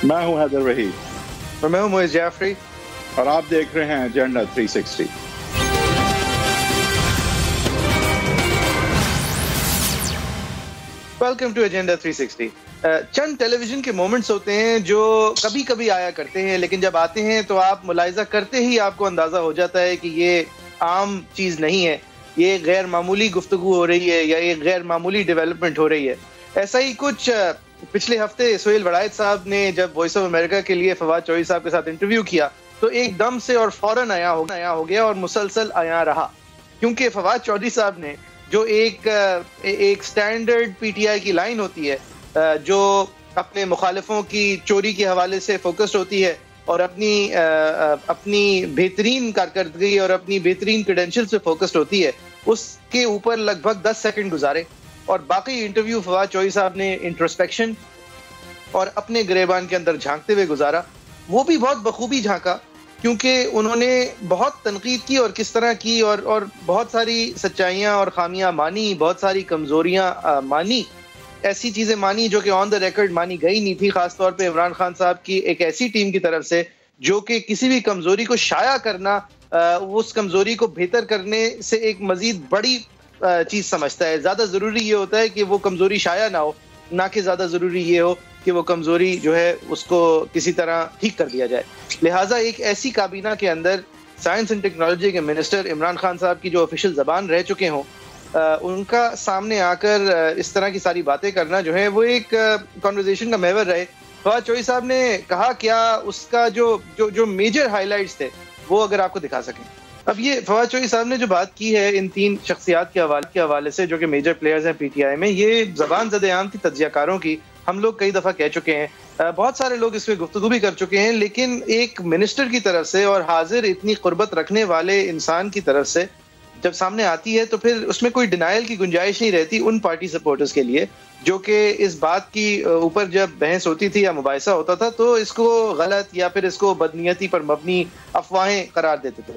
میں ہوں حیدر وحید اور میں ہوں معز جعفری اور آپ دیکھ رہے ہیں ایجنڈا 360۔ Welcome to agenda 360۔ چند ٹیلی ویژن کے مومنٹس ہوتے ہیں جو کبھی کبھی آیا کرتے ہیں، لیکن جب آتے ہیں تو آپ ملاحظہ کرتے ہی آپ کو اندازہ ہو جاتا ہے کہ یہ عام چیز نہیں ہے، یہ غیر معمولی گفتگو ہو رہی ہے یا ایک غیر معمولی ڈیولپمنٹ ہو رہی ہے۔ ایسا ہی کچھ پچھلے ہفتے سہیل وڑائچ صاحب نے جب وائس آف امریکہ کے لیے فواد چودھری صاحب کے ساتھ انٹرویو کیا تو ایک دم سے اور فوراً آیا ہو گیا اور مسلسل آیا رہا، کیونکہ فواد چودھری صاحب نے جو ایک سٹینڈرڈ پی ٹی آئی کی لائن ہوتی ہے جو اپنے مخالفوں کی چوری کے حوالے سے فوکسڈ ہوتی ہے اور اپنی بہترین کارکردگی اور اپنی بہترین کریڈینشل سے فوکسڈ ہوتی ہے، اس کے اوپر لگ بھگ 10 سیکنڈ گزارے اور باقی انٹرویو فواد چودھری صاحب نے انٹروسپیکشن اور اپنے گریبان کے اندر جھانکتے ہوئے گزارا۔ وہ بھی بہت بخوبی جھانکا کیونکہ انہوں نے بہت تنقید کی اور کس طرح کی اور بہت ساری سچائیاں اور خامیاں مانی، بہت ساری کمزوریاں مانی، ایسی چیزیں مانی جو کہ آن دا ریکارڈ مانی گئی نہیں تھی، خاص طور پہ عمران خان صاحب کی ایک ایسی ٹیم کی طرف سے جو کہ کسی بھی کمزوری کو شائع کرنا اس کمزوری کو بہتر کرنے سے ایک مزید بڑی چیز سمجھتا ہے۔ زیادہ ضروری یہ ہوتا ہے کہ وہ کمزوری شائع نہ ہو، نہ کہ زیادہ ضروری یہ ہو کہ وہ کمزوری جو ہے اس کو کسی طرح ٹھیک کر دیا جائے۔ لہٰذا ایک ایسی کابینہ کے اندر سائنس اینڈ ٹیکنالوجی کے منسٹر عمران خان صاحب کی جو آفیشیل زبان رہ چکے ہوں، ان کا سامنے آ کر اس طرح کی ساری باتیں کرنا جو ہے وہ ایک کنورزیشن کا محور رہے۔ فواد چودھری صاحب نے کہا کیا، اس کا جو میجر ہائی لائٹس تھے وہ اگر آپ کو دکھا سکیں۔ اب یہ فواد چودھری صاحب نے جو بات کی ہے ان تین شخصیات کے حوالے سے جو کہ میجر پلیئرز ہیں پی ٹی آئی میں، یہ زبان زد عام کی تجزیہ کاروں کی ہم لوگ کئی دفعہ کہہ چکے ہیں، بہت سارے لوگ اس پہ گفتگو بھی کر چکے ہیں، لیکن ایک منسٹر کی طرف سے اور حاضر اتنی قربت رکھنے والے انسان کی طرف سے جب سامنے آتی ہے تو پھر اس میں کوئی ڈینائل کی گنجائش نہیں رہتی ان پارٹی سپورٹرز کے لیے جو کہ اس بات کی اوپر جب بحث ہوتی تھی یا مباحثہ ہوتا تھا تو اس کو غلط یا پھر اس کو بدنیتی پر مبنی افواہیں قرار دیتے تھے۔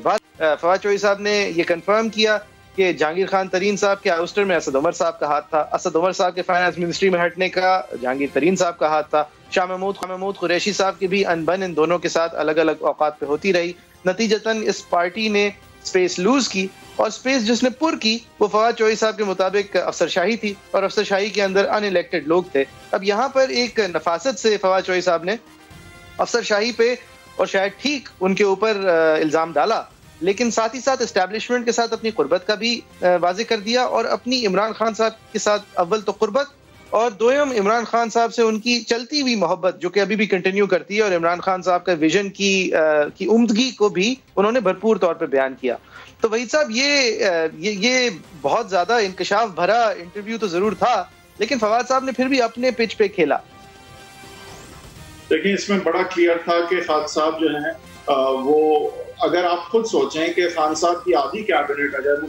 فواد چودھری صاحب نے یہ کنفرم کیا کہ جہانگیر خان ترین صاحب کے آؤسٹر میں اسد عمر صاحب کا ہاتھ تھا، اسد عمر صاحب کے فائنانس منسٹری میں ہٹنے کا جہانگیر ترین صاحب کا ہاتھ تھا، شاہ محمود قریشی صاحب کی بھی انبن ان دونوں کے ساتھ الگ الگ اوقات پہ ہوتی رہی۔ نتیجتاً اس پارٹی نے سپیس لوز کی اور سپیس جس نے پر کی وہ فواد چودھری صاحب کے مطابق افسر شاہی تھی اور افسر شاہی کے اندر ان الیکٹڈ لوگ تھے۔ اب یہاں پر ایک نفاست سے فواد چودھری صاحب نے افسر شاہی پہ اور شاید ٹھیک ان کے اوپر الزام ڈالا، لیکن ساتھ ہی ساتھ اسٹیبلشمنٹ کے ساتھ اپنی قربت کا بھی واضح کر دیا اور اپنی عمران خان صاحب کے ساتھ اول تو قربت اور دویم عمران خان صاحب سے ان کی چلتی ہوئی محبت جو کہ ابھی بھی کنٹینیو کرتی ہے اور عمران خان صاحب کا ویژن کی عمدگی کو بھی انہوں نے بھرپور طور پہ بیان کیا۔ تو وحید صاحب یہ بہت زیادہ انکشاف بھرا انٹرویو تو ضرور تھا، لیکن فواد صاحب نے پھر بھی اپنے پچ پہ کھیلا۔ دیکھیں اس میں بڑا کلیئر تھا کہ خان صاحب جو ہیں وہ اگر آپ خود سوچیں کہ خان صاحب کی آدھی کیبنٹ اگر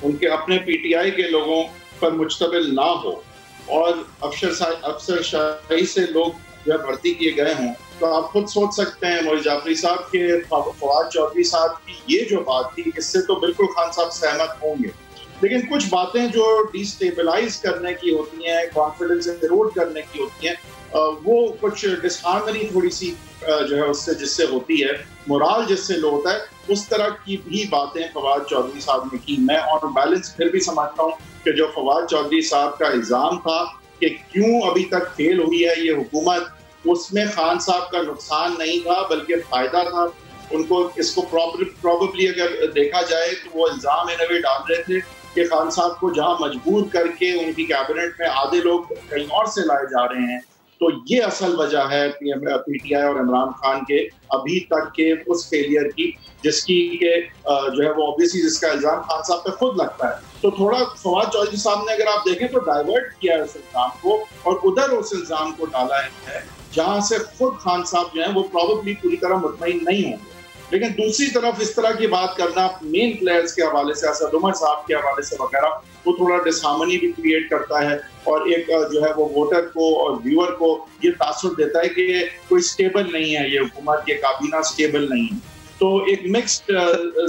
ان کے اپنے پی ٹی آئی کے لوگوں پر مشتمل نہ ہو اور افسر شاہی سے لوگ جو بھرتی کیے گئے ہوں تو آپ خود سوچ سکتے ہیں معز جعفری صاحب کے فواد چودھری صاحب کی یہ جو بات تھی اس سے تو بالکل خان صاحب سہمت ہوں گے، لیکن کچھ باتیں جو ڈیسٹیبلائز کرنے کی ہوتی ہیں، کانفیڈنس ایروڈ کرنے کی ہوتی ہیں، وہ کچھ ڈسہارمنی تھوڑی سی جو ہے اس سے جس سے ہوتی ہے، مورال جس سے لو ہوتا ہے، اس طرح کی بھی باتیں فواد چودھری صاحب نے کی۔ میں آن بیلنس پھر بھی سمجھتا ہوں کہ جو فواد چودھری صاحب کا الزام تھا کہ کیوں ابھی تک فیل ہوئی ہے یہ حکومت، اس میں خان صاحب کا نقصان نہیں تھا بلکہ فائدہ تھا۔ ان کو اس کو پروبیبلی اگر دیکھا جائے تو وہ الزام انہیں ڈال رہے تھے کہ خان صاحب کو جہاں مجبور کر کے ان کی کیبنٹ میں آدھے لوگ کہیں اور سے لائے جا رہے ہیں، تو یہ اصل وجہ ہے پی ٹی آئی اور عمران خان کے ابھی تک کے اس فیلئر کی، جس کی کہ جو ہے وہ اوبیسلی جس کا الزام خان صاحب پہ خود لگتا ہے۔ تو تھوڑا فواد چودھری صاحب نے اگر آپ دیکھیں تو ڈائیورٹ کیا ہے اس الزام کو اور ادھر اس الزام کو ڈالا ہے جہاں سے خود خان صاحب جو ہیں وہ پروبیبلی پوری طرح مطمئن نہیں ہوں گے۔ لیکن دوسری طرف اس طرح کی بات کرنا مین پلیئرز کے حوالے سے، اسد عمر صاحب کے حوالے سے وغیرہ، وہ تھوڑا ڈسہارمنی بھی کریٹ کرتا ہے اور ایک جو ہے وہ ووٹر کو اور ویور کو یہ تاثر دیتا ہے کہ کوئی سٹیبل نہیں ہے یہ حکومت، یہ کابینہ سٹیبل نہیں ہے۔ تو ایک مکسڈ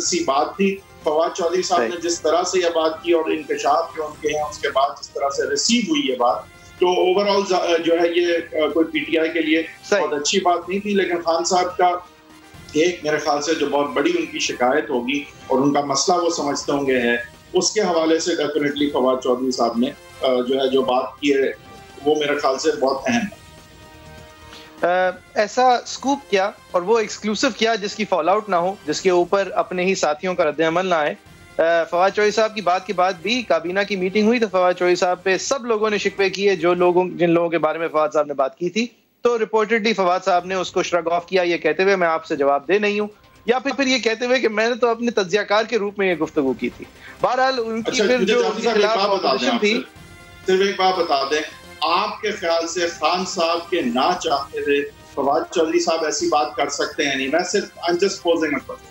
سی بات تھی۔ فواد چودھری صاحب نے جس طرح سے یہ بات کی اور انکشاف جو ان کے ہیں اس کے بعد جس طرح سے ریسیو ہوئی یہ بات، تو اوور آل جو ہے یہ کوئی پی ٹی آئی کے لیے بہت اچھی بات نہیں تھی. لیکن خان صاحب کا ایک میرے خیال سے جو بہت بڑی ان کی شکایت ہوگی اور ان کا مسئلہ وہ سمجھتے ہوں گے ہے, اس کے حوالے سے ڈیفینیٹلی فواد چودھری صاحب نے جو ہے جو بات کی ہے وہ میرے خیال سے بہت اہم ہے. ایسا سکوپ کیا اور وہ ایکسکلوسیو کیا جس کی فال آؤٹ نہ ہو, جس کے اوپر اپنے ہی ساتھیوں کا رد عمل نہ آئے. فواد چودھری صاحب کی بات کے بعد بھی کابینہ کی میٹنگ ہوئی تو فواد چودھری صاحب پہ سب لوگوں نے شکوے کیے جن لوگوں کے بارے میں فواد صاحب نے بات کی تھی. تو رپورٹڈلی فواد صاحب نے اس کو شرگ آف کیا یہ کہتے ہوئے میں آپ سے جواب دے نہیں ہوں, یا پھر یہ کہتے ہوئے کہ میں نے تو اپنے تجزیہ کار کے روپ میں یہ گفتگو کی تھی. بہرحال ان کی پھر جو ان کے خلاف اپوزیشن تھی. صرف ایک بات بتا دیں, آپ کے خیال سے خان صاحب کے نہ چاہتے ہوئے فواد چودھری صاحب ایسی بات کر سکتے ہیں؟ نہیں, میں صرف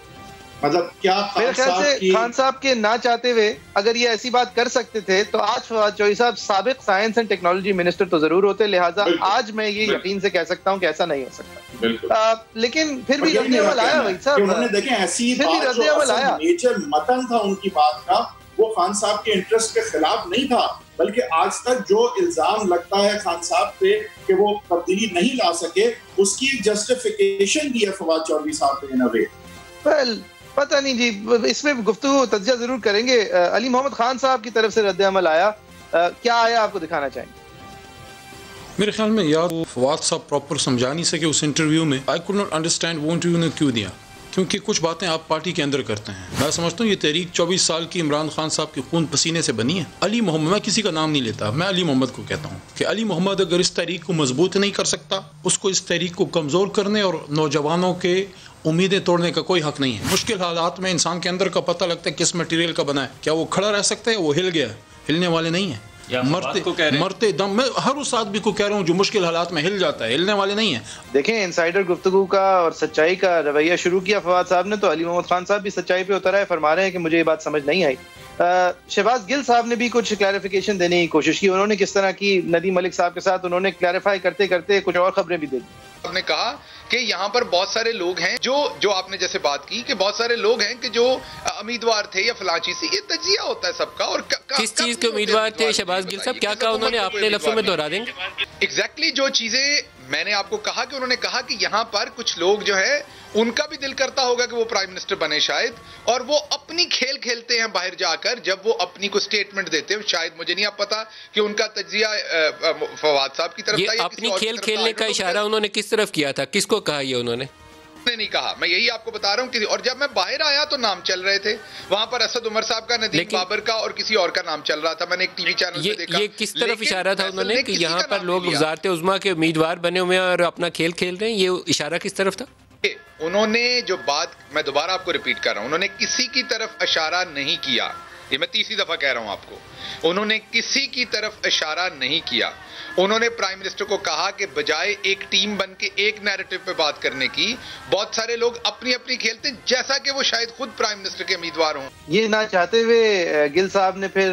مطلب کیا میرے خیال سے خان صاحب کے نہ چاہتے ہوئے اگر یہ ایسی بات کر سکتے تھے تو آج فواد چودھری صاحب سابق سائنس اینڈ ٹیکنالوجی منسٹر تو ضرور ہوتے. لہٰذا آج میں یہ یقین سے کہہ سکتا ہوں کہ ایسا نہیں ہو سکتا. لیکن پھر بھی رد عمل آیا بھائی صاحب, انہوں نے دیکھیں ایسی بات جو اصل نیچر متن تھا ان کی بات کا وہ خان صاحب کے انٹرسٹ کے خلاف نہیں تھا, بلکہ آج تک جو الزام لگتا ہے خان صاحب پہ کہ وہ تبدیلی نہیں لا سکے اس کی جسٹیفیکیشن دی ہے فواد چودھری صاحب نے. ان اے وے پتہ نہیں جی, اس میں گفتگو تجزیہ ضرور کریں گے. علی محمد خان صاحب کی طرف سے رد عمل آیا, کیا آیا آپ کو دکھانا چاہیں گے؟ میرے خیال میں یا فواد صاحب پراپر سمجھا نہیں سکے اس انٹرویو میں. آئی کوڈ ناٹ انڈرسٹینڈ وہ انٹرویو نے کیوں دیا, کیونکہ کچھ باتیں آپ پارٹی کے اندر کرتے ہیں. میں سمجھتا ہوں یہ تحریک 24 سال کی عمران خان صاحب کے خون پسینے سے بنی ہے. علی محمد, میں کسی کا نام نہیں لیتا, میں علی محمد کو کہتا ہوں کہ علی محمد اگر اس تحریک کو مضبوط نہیں کر سکتا, اس کو اس تحریک کو کمزور کرنے اور نوجوانوں کے امیدیں توڑنے کا کوئی حق نہیں ہے. مشکل حالات میں انسان کے اندر کا پتہ لگتا ہے کس مٹیریل کا بنا ہے. کیا وہ کھڑا رہ سکتا ہے؟ وہ ہل گیا, ہلنے والے نہیں ہیں. مرتے دم, میں ہر اس آدمی کو کہہ رہا ہوں جو مشکل حالات میں ہل جاتا ہے, ہلنے والے نہیں ہیں. دیکھیں انسائیڈر گفتگو کا اور سچائی کا رویہ شروع کیا فواد صاحب نے, تو علی محمد خان صاحب بھی سچائی پہ اتر آئے, فرما رہے ہیں کہ مجھے یہ بات سمجھ نہیں آئی. شہباز گل صاحب نے بھی کچھ کلیریفیکیشن دینے کی کوشش کی. انہوں نے کس طرح کی ندیم ملک صاحب کے ساتھ انہوں نے کلیریفائی کرتے کرتے کچھ اور خبریں بھی دے دی. آپ نے کہا کہ یہاں پر بہت سارے لوگ ہیں جو آپ نے جیسے بات کی کہ بہت سارے لوگ ہیں کہ جو امیدوار تھے یا فلاں چیز سے. یہ تجزیہ ہوتا ہے سب کا. اور کس چیز کے امیدوار تھے شہباز گل صاحب؟ کیا کہا انہوں نے؟ اپنے لفظوں میں دوہرا دیں گے. ایگزیکٹلی جو چیزیں میں نے آپ کو کہا کہ انہوں نے کہا کہ یہاں پر کچھ لوگ جو ہے ان کا بھی دل کرتا ہوگا کہ وہ پرائم منسٹر بنے شاید, اور وہ اپنی کھیل کھیلتے ہیں باہر جا کر جب وہ اپنی کو سٹیٹمنٹ دیتے ہیں. شاید مجھے نہیں اب پتا کہ ان کا تجزیہ فواد صاحب کی طرف یہ اپنی کھیل کھیلنے کا اشارہ انہوں نے کس طرف کیا تھا, کس کو کہا یہ انہوں نے نہیں کہا. میں یہی آپ کو بتا رہا ہوں. اور جب میں باہر آیا تو نام چل رہے تھے وہاں پر, اسد عمر صاحب کا, ندیم بابر کا اور کسی اور کا نام چل رہا تھا. میں نے ایک ٹی وی چینل پہ دیکھا. یہ کس طرف اشارہ تھا انہوں نے کہ یہاں پر لوگ وزارت عظمیٰ کے امیدوار بنے ہوئے ہیں اور اپنا کھیل کھیل رہے ہیں؟ یہ اشارہ کس طرف تھا؟ انہوں نے جو بات, میں دوبارہ آپ کو ریپیٹ کر رہا ہوں, انہوں نے کسی کی طرف اشارہ نہیں کیا. یہ میں تیسری دفعہ کہہ رہا ہوں آپ کو, انہوں نے کسی کی طرف اشارہ نہیں کیا. انہوں نے پرائم منسٹر کو کہا کہ بجائے ایک ٹیم بن کے ایک نیریٹو پہ بات کرنے کی, بہت سارے لوگ اپنی اپنی کھیلتے ہیں جیسا کہ وہ شاید خود پرائم منسٹر کے امیدوار ہوں. یہ نہ چاہتے ہوئے گل صاحب نے پھر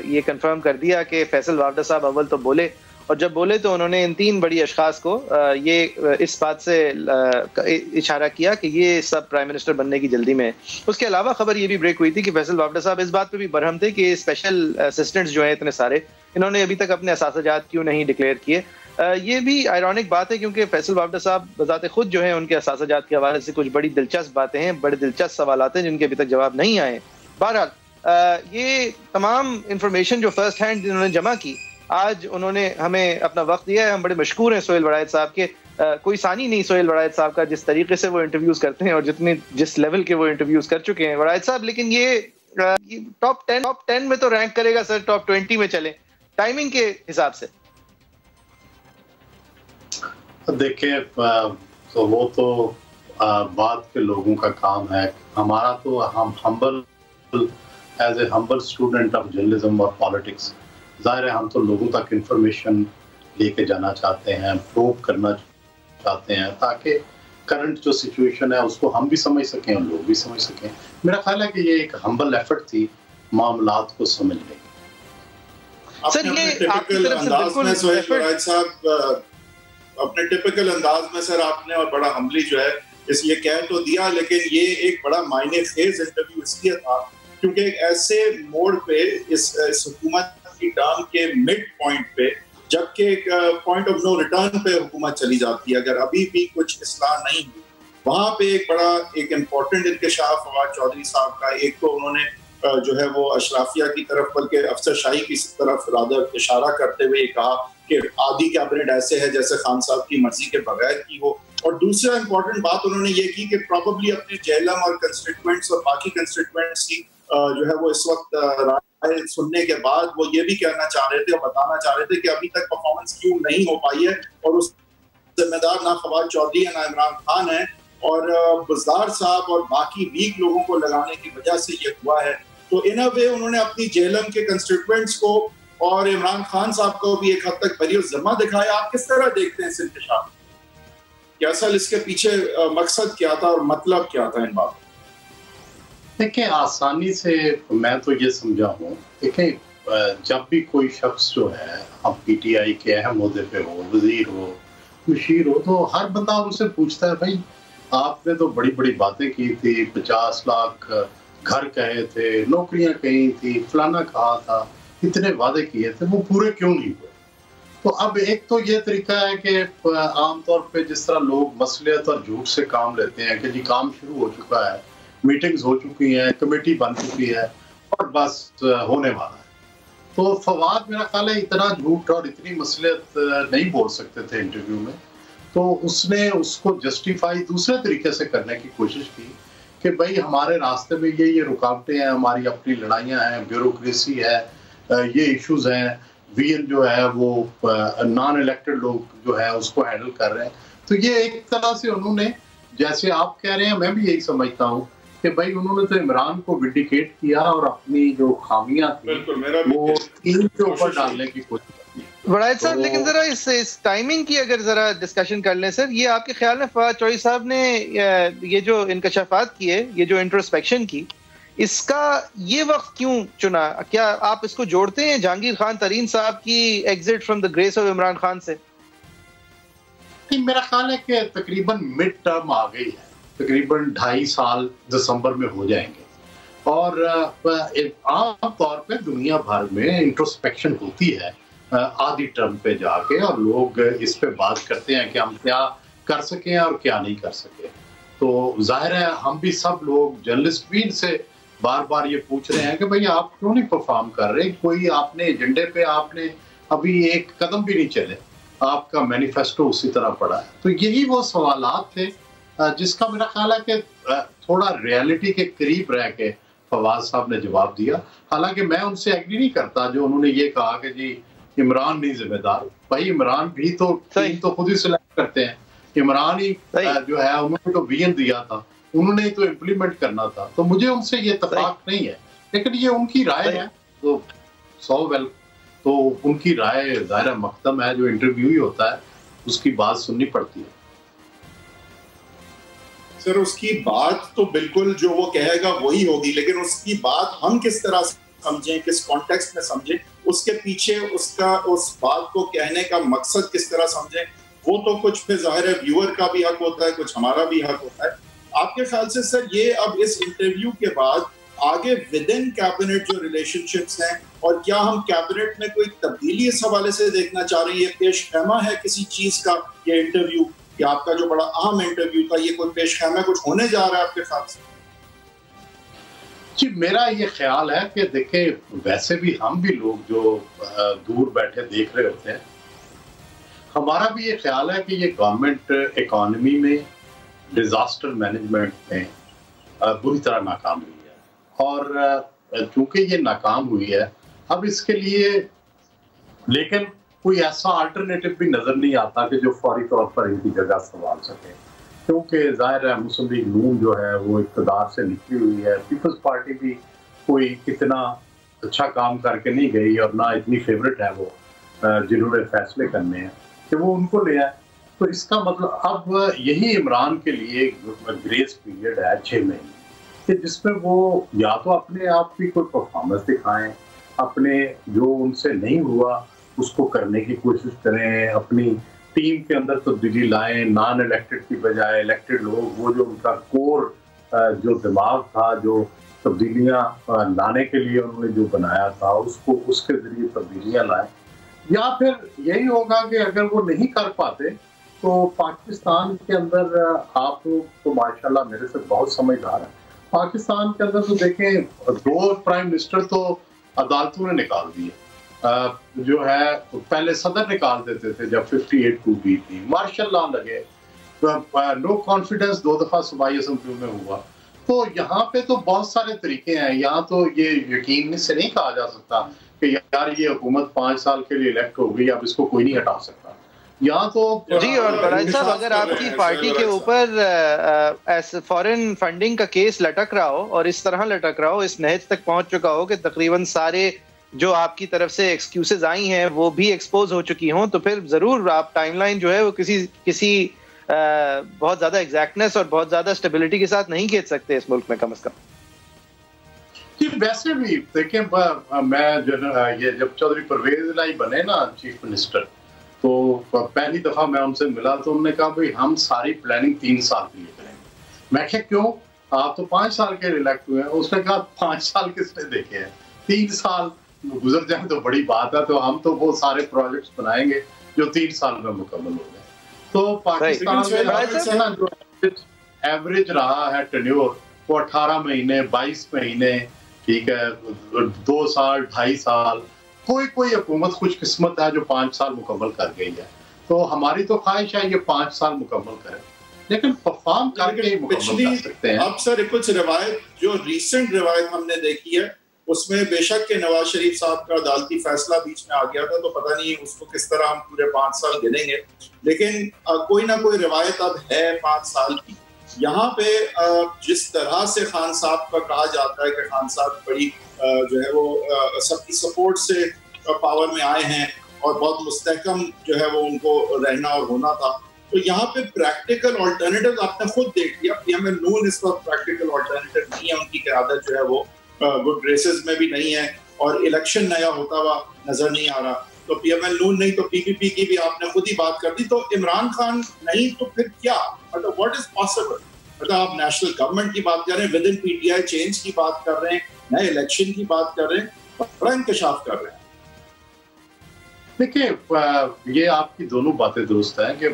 یہ کنفرم کر دیا کہ فیصل وافدہ صاحب اول تو بولے, اور جب بولے تو انہوں نے ان 3 بڑی اشخاص کو یہ اس بات سے اشارہ کیا کہ یہ سب پرائم منسٹر بننے کی جلدی میں ہے. اس کے علاوہ خبر یہ بھی بریک ہوئی تھی کہ فیصل وافدہ صاحب اس بات پہ بھی برہم تھے کہ اسپیشل اسسٹنٹس جو ہیں اتنے سارے, انہوں نے ابھی تک اپنے اثاثہ جات کیوں نہیں ڈکلیئر کیے. یہ بھی آئرونک بات ہے کیونکہ فیصل وافدہ صاحب بذات خود جو ہیں ان کے اثاثہ جات کے حوالے سے کچھ بڑی دلچسپ باتیں ہیں, بڑے دلچسپ سوالات ہیں جن کے ابھی تک جواب نہیں آئے. بہرحال یہ تمام انفارمیشن جو فرسٹ ہینڈ انہوں نے جمع کی, آج انہوں نے ہمیں اپنا وقت دیا ہے. ہم بڑے مشکور ہیں سہیل وڑائچ صاحب کے, کوئی ثانی نہیں سہیل وڑائچ صاحب کا جس طریقے سے وہ انٹرویوز کرتے ہیں اور جس لیول کے وہ انٹرویوز کر چکے ہیں وڑائچ صاحب. لیکن یہ ٹاپ 10 میں تو رینک کرے گا سر, ٹاپ 20 میں چلیں ٹائمنگ کے حساب سے. دیکھیں تو وہ تو بعد کے لوگوں کا کام ہے. ہمارا تو ہم humble as a humble student of journalism اور پالیٹکس, ظاہر ہے ہم تو لوگوں تک انفارمیشن لے کے جانا چاہتے ہیں, پروو کرنا چاہتے ہیں تاکہ کرنٹ جو سچویشن ہے اس کو ہم بھی سمجھ سکیں اور لوگ بھی سمجھ سکیں. میرا خیال ہے کہ یہ ایک ہمبل ایفرٹ تھی معاملات کو سمجھنے کی. سر یہ آپ کی طرف سے بالکل سہیل وڑائچ صاحب اپنے ٹپیکل انداز میں سر آپ نے اور بڑا ہمبلی جو ہے اس یہ کہہ تو دیا, لیکن یہ ایک بڑا معنی خیز انٹرویو اس لیے تھا کیونکہ ایک ایسے موڑ پہ اس حکومت کی ٹرم کے مڈ پوائنٹ پہ بلکہ ایک پوائنٹ آف نو ریٹرن پہ حکومت چلی جاتی ہے اگر ابھی بھی کچھ اصلاح نہیں ہوئی. وہاں پہ ایک بڑا ایک امپورٹنٹ انکشاف فواد چودھری صاحب کا. ایک تو انہوں نے جو ہے وہ اشرافیہ کی طرف بلکہ افسر شاہی کی طرف رادر اشارہ کرتے ہوئے کہا کہ آدھی کیبنٹ ایسے ہے جیسے خان صاحب کی مرضی کے بغیر کی ہو. اور دوسرا امپورٹنٹ بات انہوں نے یہ کی کہ پروبیبلی اپنے جہلم اور کنسٹیٹوئنٹس اور باقی کنسٹیٹوئنٹس کی جو ہے وہ اس وقت رائے سننے کے بعد وہ یہ بھی کہنا چاہ رہے تھے اور بتانا چاہ رہے تھے کہ ابھی تک پرفارمنس کیوں نہیں ہو پائی ہے, اور اس ذمہ دار نہ فواد چودھری ہے نہ عمران خان ہے, اور بزدار صاحب اور باقی ویک لوگوں کو لگانے کی وجہ سے یہ ہوا ہے. تو ان اے وے انہوں نے اپنی جہلم کے کنسٹیٹوئنٹس کو اور عمران خان صاحب کو بھی ایک حد تک بری الذمہ دکھایا. آپ کس طرح دیکھتے ہیں اس انکشاف کہ اصل اس کے پیچھے مقصد کیا تھا اور مطلب کیا تھا ان باتوں؟ دیکھیں آسانی سے میں تو یہ سمجھا ہوں, دیکھیں جب بھی کوئی شخص جو ہے اب پی ٹی آئی کے اہم عہدے پہ ہو, وزیر ہو, مشیر ہو, تو ہر بندہ ان سے پوچھتا ہے بھائی آپ نے تو بڑی بڑی باتیں کی تھی, 50 لاکھ گھر کہے تھے, نوکریاں کہی تھی, فلانا کہا تھا, اتنے وعدے کیے تھے, وہ پورے کیوں نہیں ہوئے؟ تو اب ایک تو یہ طریقہ ہے کہ عام طور پہ جس طرح لوگ مصلحت اور جھوٹ سے کام لیتے ہیں کہ جی کام شروع ہو چکا ہے, میٹنگز ہو چکی ہیں, کمیٹی بن چکی ہے اور بس ہونے والا ہے. تو فواد میرا خیال ہے اتنا جھوٹ اور اتنی مصلحت نہیں بول سکتے تھے انٹرویو میں, تو اس نے اس کو جسٹیفائی دوسرے طریقے سے کرنے کی کوشش کی کہ بھائی ہمارے راستے میں یہ رکاوٹیں ہیں, ہماری اپنی لڑائیاں ہیں, بیوروکریسی ہے, یہ ایشوز ہیں, وی این جو ہے وہ نان الیکٹڈ لوگ جو ہے اس کو ہینڈل کر رہے ہیں. تو یہ ایک طرح سے انہوں نے, جیسے آپ کہہ رہے ہیں میں بھی یہی سمجھتا ہوں کہ بھائی انہوں نے تو عمران کو وینڈیکیٹ کیا اور اپنی جو خامیاں تھیں وہ ٹیم کے اوپر ڈالنے کی کوشش کی. وڑائد صاحب لیکن ذرا اس ٹائمنگ کی اگر ذرا ڈسکشن کر لیں سر, یہ آپ کے خیال میں فواد چودھری صاحب نے یہ جو انکشافات کیے, یہ جو انٹروسپیکشن کی, اس کا یہ وقت کیوں چنا؟ کیا آپ اس کو جوڑتے ہیں جہانگیر خان ترین صاحب کی exit from the grace of Imran Khan سے؟ میرا خیال ہے کہ تقریباً مڈ ٹرم آ گئی ہے, تقریباً 2.5 سال دسمبر میں ہو جائیں گے, اور عام طور پہ دنیا بھر میں انٹروسپیکشن ہوتی ہے آدھی ٹرم پہ جا کے, اور لوگ اس پہ بات کرتے ہیں کہ ہم کیا کر سکیں اور کیا نہیں کر سکے. تو ظاہر ہے ہم بھی سب لوگ جرنلسٹ بھی ان سے بار بار یہ پوچھ رہے ہیں کہ بھئی آپ کیوں نہیں پرفارم کر رہے, کوئی آپ نے ایجنڈے پہ آپ نے ابھی ایک قدم بھی نہیں چلے, آپ کا مینیفیسٹو اسی طرح پڑا ہے. تو یہی وہ سوالات تھے جس کا میرا خیال ہے کہ تھوڑا ریالٹی کے قریب رہ کے فواد صاحب نے جواب دیا. حالانکہ میں ان سے ایگری نہیں کرتا جو انہوں نے یہ کہا کہ جی عمران نہیں ذمہ دار. بھائی عمران بھی تو ٹیم تو خود ہی سلیکٹ کرتے ہیں, عمران ہی جو ہے انہوں نے تو ویژن دیا تھا, انہوں نے تو امپلیمنٹ کرنا تھا. تو مجھے ان سے یہ اتفاق نہیں ہے, لیکن یہ ان کی رائے ہے تو تو ان کی رائے ظاہر مقدم ہے, جو انٹرویو ہی ہوتا ہے اس کی بات سننی پڑتی ہے. سر اس کی بات تو بالکل جو وہ کہے گا وہی ہوگی, لیکن اس کی بات ہم کس طرح سمجھیں, کس کانٹیکسٹ میں سمجھیں, اس کے پیچھے اس بات کو کہنے کا مقصد کس طرح سمجھیں, وہ تو کچھ پھر ظاہر ہے ویور کا بھی حق ہوتا ہے, کچھ ہمارا بھی حق ہوتا ہے. آپ کے خیال سے سر یہ اب اس انٹرویو کے بعد آگے ود ان کیبنٹ جو ریلیشن شپس ہیں, اور کیا ہم کیبنٹ میں کوئی تبدیلی اس حوالے سے دیکھنا چاہ رہے ہیں؟ یہ پیش خیمہ ہے کسی چیز کا یہ انٹرویو, کہ آپ کا جو بڑا اہم انٹرویو تھا یہ کوئی پیش خیمہ کچھ ہونے جا رہا ہے آپ کے خیال سے؟ جی میرا یہ خیال ہے کہ دیکھیں ویسے بھی ہم بھی لوگ جو دور بیٹھے دیکھ رہے ہوتے ہیں, ہمارا بھی یہ خیال ہے کہ یہ گورنمنٹ اکانومی میں ڈیزاسٹر مینجمنٹ میں بری طرح ناکام ہوئی ہے, اور چونکہ یہ ناکام ہوئی ہے اب اس کے لیے لیکن کوئی ایسا آلٹرنیٹو بھی نظر نہیں آتا کہ جو فوری طور پر ان کی جگہ سنبھال سکے, کیونکہ ظاہر ہے مسلم لیگ نون جو ہے وہ اقتدار سے نکلی ہوئی ہے, پیپلز پارٹی بھی کوئی اتنا اچھا کام کر کے نہیں گئی, اور نہ اتنی فیوریٹ ہے وہ جنہوں نے فیصلے کرنے ہیں کہ وہ ان کو لے آئے. تو اس کا مطلب اب یہی عمران کے لیے گریس پیریڈ ہے 6 مہینے, کہ جس میں وہ یا تو اپنے آپ کی کوئی پرفارمنس دکھائیں, اپنے جو ان سے نہیں ہوا اس کو کرنے کی کوشش کریں, اپنی ٹیم کے اندر تبدیلی لائیں, نان الیکٹڈ کی بجائے الیکٹڈ لوگ, وہ جو ان کا کور جو دماغ تھا جو تبدیلیاں لانے کے لیے انہوں نے جو بنایا تھا اس کے ذریعے تبدیلیاں لائیں. یا پھر یہی ہوگا کہ اگر وہ نہیں کر پاتے تو پاکستان کے اندر آپ تو ماشاءاللہ میرے سے بہت سمجھدار ہیں، پاکستان کے اندر تو دیکھیں 2 پرائم منسٹر تو عدالتوں نے نکال دیے، جو ہے پہلے صدر نکال دیتے تھے جب 58 کو بھی تھی، ماشاءاللہ لگے، نو کانفیڈنس 2 دفعہ صوبائی اسمبلیوں میں ہوا. تو یہاں پہ تو بہت سارے طریقے ہیں، یہاں تو یہ یقین سے نہیں کہا جا سکتا کہ یار یہ حکومت 5 سال کے لیے الیکٹ ہو گئی اب اس کو کوئی نہیں ہٹا سکتا. یہاں تو جی، اور بڑائی صاحب اگر آپ کی پارٹی کے اوپر فورن فنڈنگ کا کیس لٹک رہا ہو اور اس طرح لٹک رہا ہو، اس نہج تک پہنچ چکا ہو کہ تقریباً سارے جو آپ کی طرف سے ایکسکیوزز آئی ہیں وہ بھی ایکسپوز ہو چکی ہوں، تو پھر ضرور آپ ٹائم لائن جو ہے وہ کسی بہت زیادہ ایگزیکٹنس اور بہت زیادہ اسٹیبلٹی کے ساتھ نہیں کھینچ سکتے اس ملک میں کم از کم. جی ویسے بھی دیکھیں، میں یہ جب چودھری پرویز الہی بنے نا چیف منسٹر تو پہلی دفعہ میں ان سے ملا تو انہوں نے کہا بھائی ہم ساری پلاننگ 3 سال کے لیے کریں گے. میں کہا کیوں، آپ تو 5 سال کے الیکٹ ہوئے ہیں. اس نے کہا 5 سال کس نے دیکھے ہیں، 3 سال گزر جائیں تو بڑی بات ہے، تو ہم تو وہ سارے پروجیکٹس بنائیں گے جو 3 سال میں مکمل ہو گئے. تو پاکستان میں جو ایوریج رہا ہے ٹینیور وہ 18 مہینے 22 مہینے، ٹھیک ہے، 2 سال 2.5 سال. کوئی حکومت خوش قسمت ہے جو 5 سال مکمل کر گئی ہے. تو ہماری تو خواہش ہے یہ 5 سال مکمل کریں، لیکن پرفارم کر کے ہی مکمل کر سکتے ہیں. اب سر کچھ روایت جو ریسنٹ روایت ہم نے دیکھی ہے اس میں بے شک کہ نواز شریف صاحب کا عدالتی فیصلہ بیچ میں آ گیا تھا، تو پتہ نہیں اس کو کس طرح ہم پورے 5 سال گنیں گے، لیکن کوئی نہ کوئی روایت اب ہے 5 سال کی. یہاں پہ جس طرح سے خان صاحب کا کہا جاتا ہے کہ خان صاحب بڑی جو ہے وہ سب کی سپورٹ سے پاور میں آئے ہیں اور بہت مستحکم جو ہے وہ ان کو رہنا اور ہونا تھا، تو یہاں پہ پریکٹیکل آلٹرنیٹیو آپ نے خود دیکھ لیا. پی ایم ایل نون اس وقت پریکٹیکل آلٹرنیٹیو نہیں ہے، ان کی قیادت جو ہے وہ گڈ ریسز میں بھی نہیں ہے اور الیکشن نیا ہوتا ہوا نظر نہیں آ رہا. تو پی ایم ایل نون نہیں تو پی پی پی کی بھی آپ نے خود ہی بات کر دی. تو عمران خان نہیں تو پھر کیا، مطلب واٹ از پاسبل؟ مطلب آپ نیشنل گورنمنٹ کی بات کر رہے ہیں، with in P T I change کی بات کر رہے ہیں، نئے الیکشن کی بات کر رہے ہیں، بڑا انکشاف کر رہے ہیں. دیکھیں یہ آپ کی دونوں باتیں درست ہیں کہ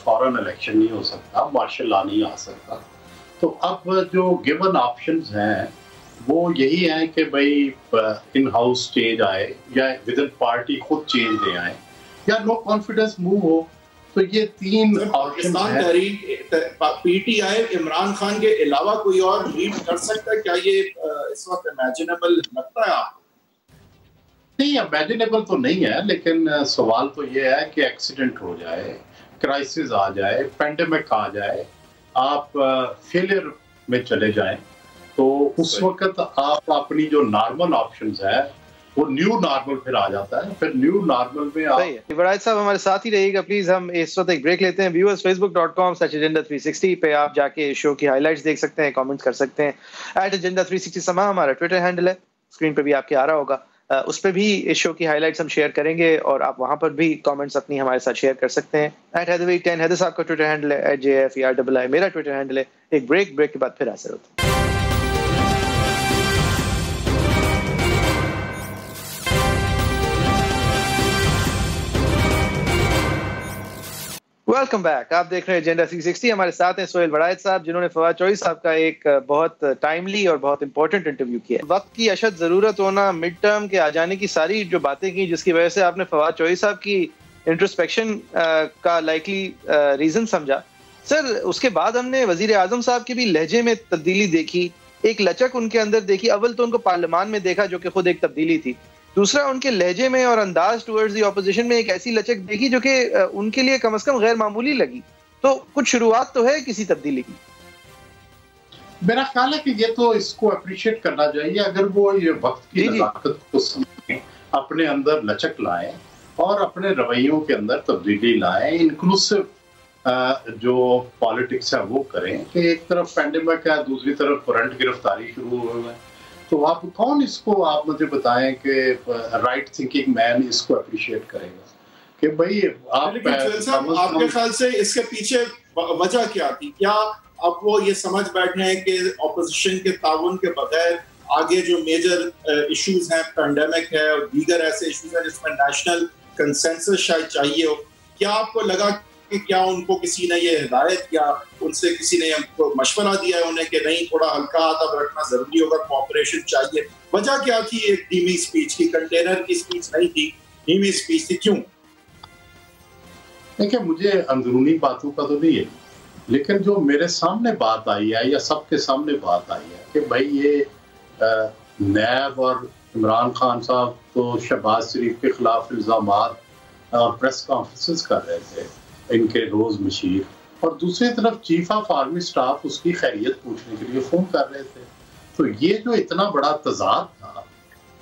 فوراً الیکشن نہیں ہو سکتا، مارشل لا نہیں آ سکتا. تو اب جو گیون آپشنز ہیں وہ یہی ہیں کہ بھائی ان ہاؤس چینج آئے یا ود ان پارٹی خود چینج لے آئیں یا نو کانفیڈنس موو ہو. تو یہ 3 پاکستان تحریک P T I Imran Khan کے علاوہ کوئی اور لیڈ کر سکتا ہے؟ کیا یہ اس وقت امیجنیبل لگتا ہے آپ کو؟ نہیں، امیجنیبل تو نہیں ہے، لیکن سوال تو یہ ہے کہ ایکسیڈنٹ ہو جائے، کرائسس آ جائے، پینڈیمک آ جائے، آپ فیلئر میں چلے جائیں، تو اس وقت آپ اپنی جو نارمل آپشنز ہے وہ نیو نارمل پھر آ جاتا ہے. پھر نیو نارمل میں آپ وراج صاحب ہمارے ساتھ ہی رہیے گا پلیز. ہم اس وقت ایک بریک لیتے ہیں. ویورز facebook.com/agenda360 پہ آپ جا کے شو کی ہائی لائٹس دیکھ سکتے ہیں، کامنٹ کر سکتے ہیں. @agenda360 سما ہمارا ٹویٹر ہینڈل ہے، اسکرین پہ بھی آپ کے آ رہا ہوگا. اس پہ بھی اس شو کی ہائی لائٹس ہم شیئر کریں گے اور آپ وہاں پر بھی کامنٹس اپنی ہمارے ساتھ شیئر کر سکتے ہیں. @heatherweek10 حیدر صاحب کا ٹویٹر ہینڈل ہے، @JFERII میرا ٹویٹر ہینڈل ہے. ایک بریک کے بعد پھر حاضر ہوتے ہیں. Welcome back. آپ دیکھ رہے ہیں ایجنڈا 360. ہمارے ساتھ ہیں سہیل وڑائچ صاحب جنہوں نے فواد چوہدری صاحب کا ایک بہت ٹائملی اور بہت امپورٹنٹ انٹرویو کیا. وقت کی اشد ضرورت ہونا، مڈ ٹرم کے آ جانے کی ساری جو باتیں کی جس کی وجہ سے آپ نے فواد چوہدری صاحب کی انٹروسپیکشن کا لائکلی ریزن سمجھا. سر اس کے بعد ہم نے وزیر اعظم صاحب کے بھی لہجے میں تبدیلی دیکھی، ایک لچک ان کے اندر دیکھی. اول تو ان کو پارلیمان میں دیکھا جو کہ خود ایک تبدیلی تھی. دوسرا ان کے لہجے میں اور انداز ٹورڈز دی اپوزیشن میں ایک ایسی لچک دیکھی جو کہ ان کے لیے کم از کم غیر معمولی لگی. تو کچھ شروعات تو ہے کسی تبدیلی کی. میرا خیال ہے کہ یہ تو اس کو اپریشیٹ کرنا چاہیے اگر وہ یہ وقت کی نزاکت کو سمجھیں، اپنے اندر لچک لائیں اور اپنے رویوں کے اندر تبدیلی لائیں، انکلوسیو جو پالیٹکس ہے وہ کریں کہ ایک طرف پینڈیمک ہے، دوسری طرف کرنٹ گرفتاری شروع ہوئے ہیں. تو آپ کون اس کو آپ مجھے بتائیں کہ رائٹ تھنکنگ مین اس کو اپریشیٹ کرے گا کہ بھائی آپ کے خیال سے اس کے پیچھے وجہ کیا تھی؟ کیا اب وہ یہ سمجھ بیٹھے ہیں کہ اپوزیشن کے تعاون کے بغیر آگے جو میجر ایشوز ہیں، پینڈیمک ہے اور دیگر ایسے ایشوز ہیں جس میں نیشنل کنسنسس شاید چاہیے ہو. کیا آپ کو لگا کہ کیا ان کو کسی نے یہ ہدایت کیا, ان سے کسی نے مشورہ دیا ہے انہیں کہ نہیں تھوڑا ہلکا ادب رکھنا ضروری ہوگا, کوآپریشن چاہیے؟ وجہ کیا تھی ایک دھیمی اسپیچ کی؟ کنٹینر کی اسپیچ نہیں تھی, دھیمی اسپیچ تھی, کیوں؟ دیکھیں مجھے اندرونی باتوں کا تو نہیں ہے, لیکن جو میرے سامنے بات آئی ہے یا سب کے سامنے بات آئی ہے کہ بھائی یہ نیب اور عمران خان صاحب تو شہباز شریف کے خلاف الزامات پریس کانفرنسز کر رہے تھے ان کے روز مشیر, اور دوسری طرف چیف آف آرمی سٹاف اس کی خیریت پوچھنے کے لیے فون کر رہے تھے. تو یہ جو اتنا بڑا تضاد تھا,